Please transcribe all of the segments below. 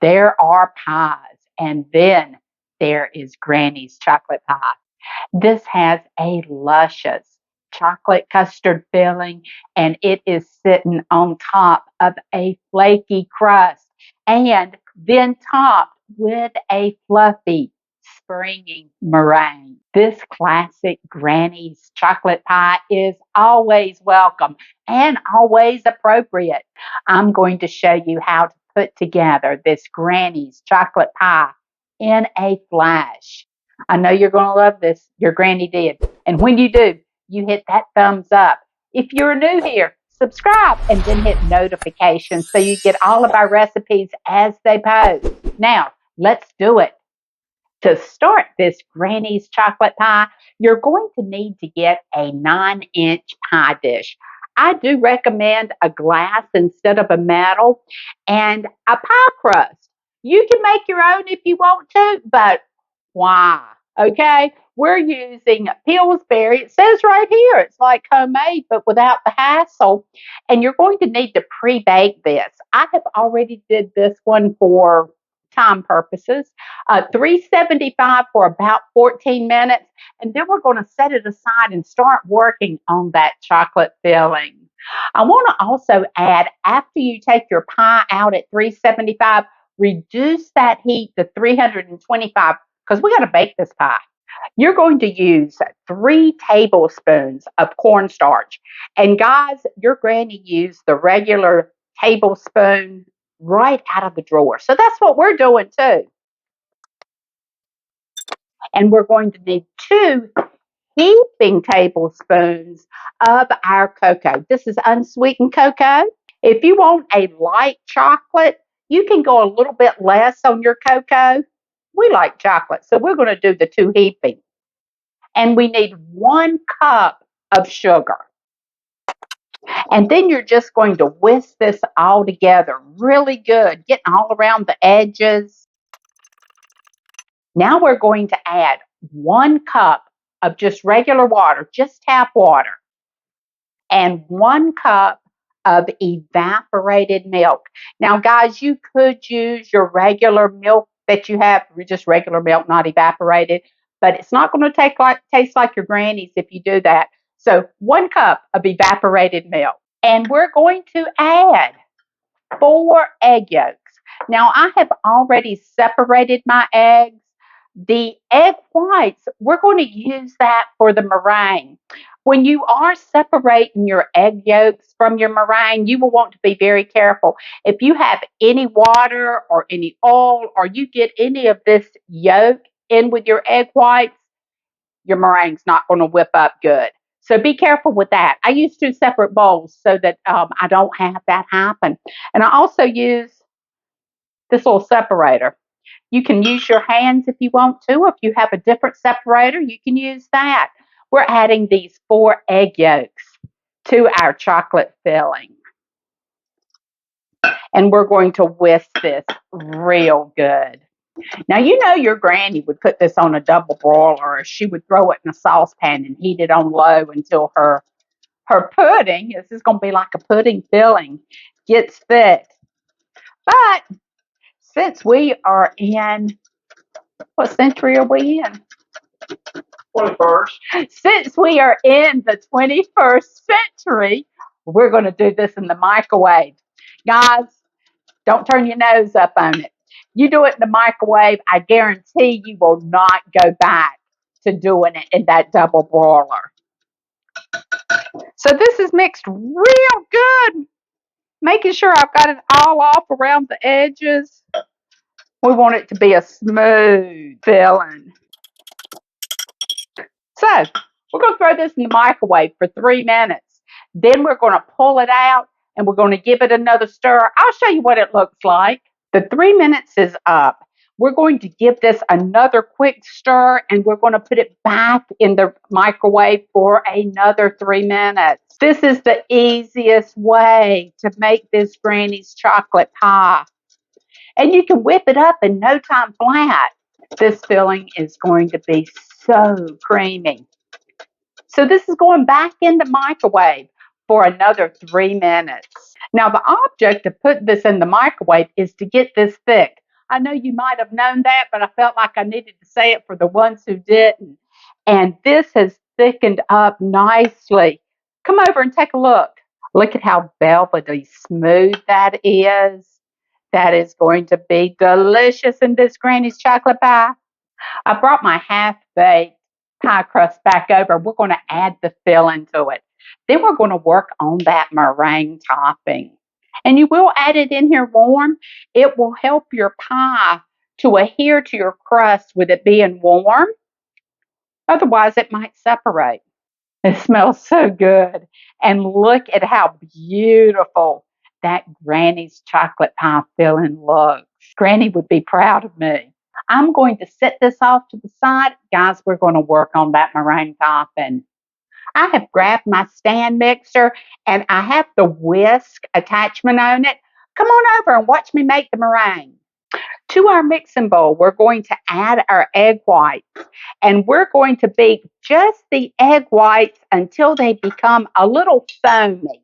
There are pies, and then there is Granny's chocolate pie. This has a luscious chocolate custard filling, and it is sitting on top of a flaky crust and then topped with a fluffy, springy meringue. This classic Granny's chocolate pie is always welcome and always appropriate. I'm going to show you how to put together this Granny's chocolate pie in a flash. I know you're going to love this. Your granny did. And when you do, you hit that thumbs up. If you're new here, subscribe and then hit notifications so you get all of our recipes as they post. Now, let's do it. To start this Granny's chocolate pie, you're going to need to get a 9-inch pie dish. I do recommend a glass instead of a metal and a pie crust. You can make your own if you want to, but why? Okay, we're using Pillsbury. It says right here it's like homemade, but without the hassle. And you're going to need to pre-bake this. I have already did this one for time purposes. 375 for about 14 minutes. And then we're going to set it aside and start working on that chocolate filling. I want to also add, after you take your pie out at 375, reduce that heat to 325 because we got to bake this pie. You're going to use 3 tablespoons of cornstarch. And guys, your granny used the regular tablespoon right out of the drawer. So that's what we're doing too. And we're going to need 2 heaping tablespoons of our cocoa. This is unsweetened cocoa. If you want a light chocolate, you can go a little bit less on your cocoa. We like chocolate, so we're going to do the 2 heaping. And we need 1 cup of sugar. And then you're just going to whisk this all together really good, getting all around the edges. Now we're going to add 1 cup of just regular water, just tap water, and 1 cup of evaporated milk. Now, guys, you could use your regular milk that you have, just regular milk, not evaporated, but it's not going to taste like your granny's if you do that. So 1 cup of evaporated milk. And we're going to add 4 egg yolks. Now, I have already separated my eggs. The egg whites, we're going to use that for the meringue. When you are separating your egg yolks from your meringue, you will want to be very careful. If you have any water or any oil or you get any of this yolk in with your egg whites, your meringue's not going to whip up good. So be careful with that. I use 2 separate bowls so that I don't have that happen. And I also use this little separator. You can use your hands if you want to. If you have a different separator, you can use that. We're adding these 4 egg yolks to our chocolate filling. And we're going to whisk this real good. Now, you know your granny would put this on a double broiler, or she would throw it in a saucepan and heat it on low until her pudding, this is going to be like a pudding filling, gets thick. But since we are in, what century are we in? 21st. Since we are in the 21st century, we're going to do this in the microwave. Guys, don't turn your nose up on it. You do it in the microwave, I guarantee you will not go back to doing it in that double broiler. So this is mixed real good, making sure I've got it all off around the edges. We want it to be a smooth filling. So we're going to throw this in the microwave for 3 minutes. Then we're going to pull it out and we're going to give it another stir. I'll show you what it looks like. The 3 minutes is up. We're going to give this another quick stir and we're going to put it back in the microwave for another 3 minutes. This is the easiest way to make this Granny's chocolate pie. And you can whip it up in no time flat. This filling is going to be so creamy. So this is going back in the microwave for another 3 minutes. Now, the object of putting this in the microwave is to get this thick. I know you might have known that, but I felt like I needed to say it for the ones who didn't. And this has thickened up nicely. Come over and take a look. Look at how velvety smooth that is. That is going to be delicious in this Granny's chocolate pie. I brought my half-baked pie crust back over. We're going to add the filling to it. Then we're going to work on that meringue topping. And you will add it in here warm. It will help your pie to adhere to your crust with it being warm. Otherwise, it might separate. It smells so good. And look at how beautiful that Granny's chocolate pie filling looks. Granny would be proud of me. I'm going to set this off to the side. Guys, we're going to work on that meringue topping. I have grabbed my stand mixer and I have the whisk attachment on it. Come on over and watch me make the meringue. To our mixing bowl, we're going to add our egg whites, and we're going to beat just the egg whites until they become a little foamy.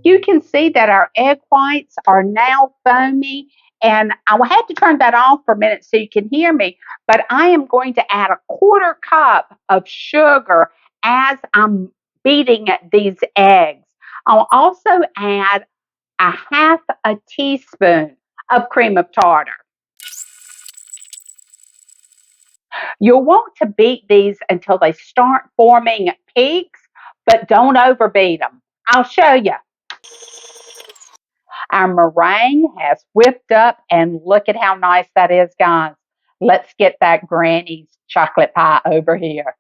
You can see that our egg whites are now foamy, and I will have to turn that off for a minute so you can hear me, but I am going to add a 1/4 cup of sugar as I'm beating these eggs. I'll also add a 1/2 teaspoon of cream of tartar. You'll want to beat these until they start forming peaks, but don't overbeat them. I'll show you. Our meringue has whipped up, and look at how nice that is, guys. Let's get that Granny's chocolate pie over here.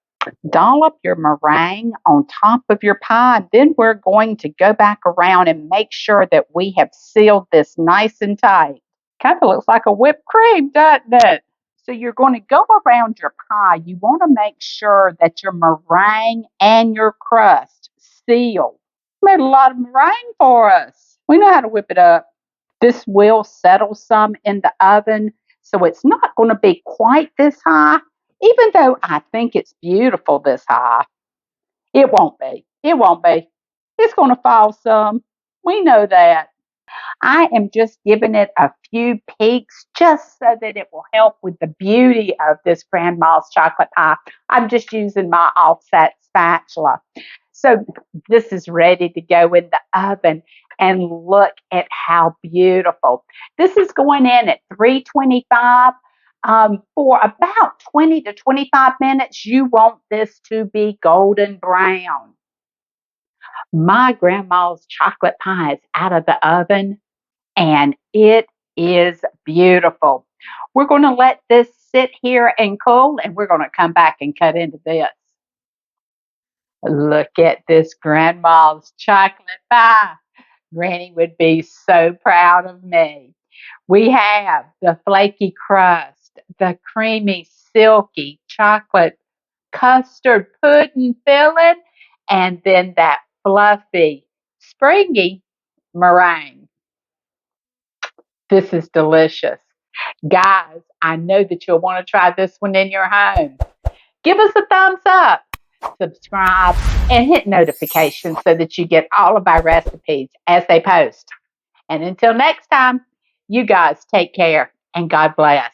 Dollop your meringue on top of your pie. Then we're going to go back around and make sure that we have sealed this nice and tight. Kind of looks like a whipped cream, doesn't it? So you're going to go around your pie. You want to make sure that your meringue and your crust seal. Made a lot of meringue for us. We know how to whip it up. This will settle some in the oven, so it's not going to be quite this high, even though I think it's beautiful this high. It won't be. It won't be. It's going to fall some. We know that. I am just giving it a few peeks just so that it will help with the beauty of this grandma's chocolate pie. I'm just using my offset spatula. So this is ready to go in the oven, and look at how beautiful. This is going in at 325 for about 20 to 25 minutes. You want this to be golden brown. My grandma's chocolate pie is out of the oven, and it is beautiful. We're going to let this sit here and cool, and we're going to come back and cut into this. Look at this grandma's chocolate pie. Granny would be so proud of me. We have the flaky crust, the creamy, silky chocolate custard pudding filling, and then that fluffy, springy meringue. This is delicious. Guys, I know that you'll want to try this one in your home. Give us a thumbs up, subscribe, and hit notifications so that you get all of our recipes as they post. And until next time, you guys take care and God bless.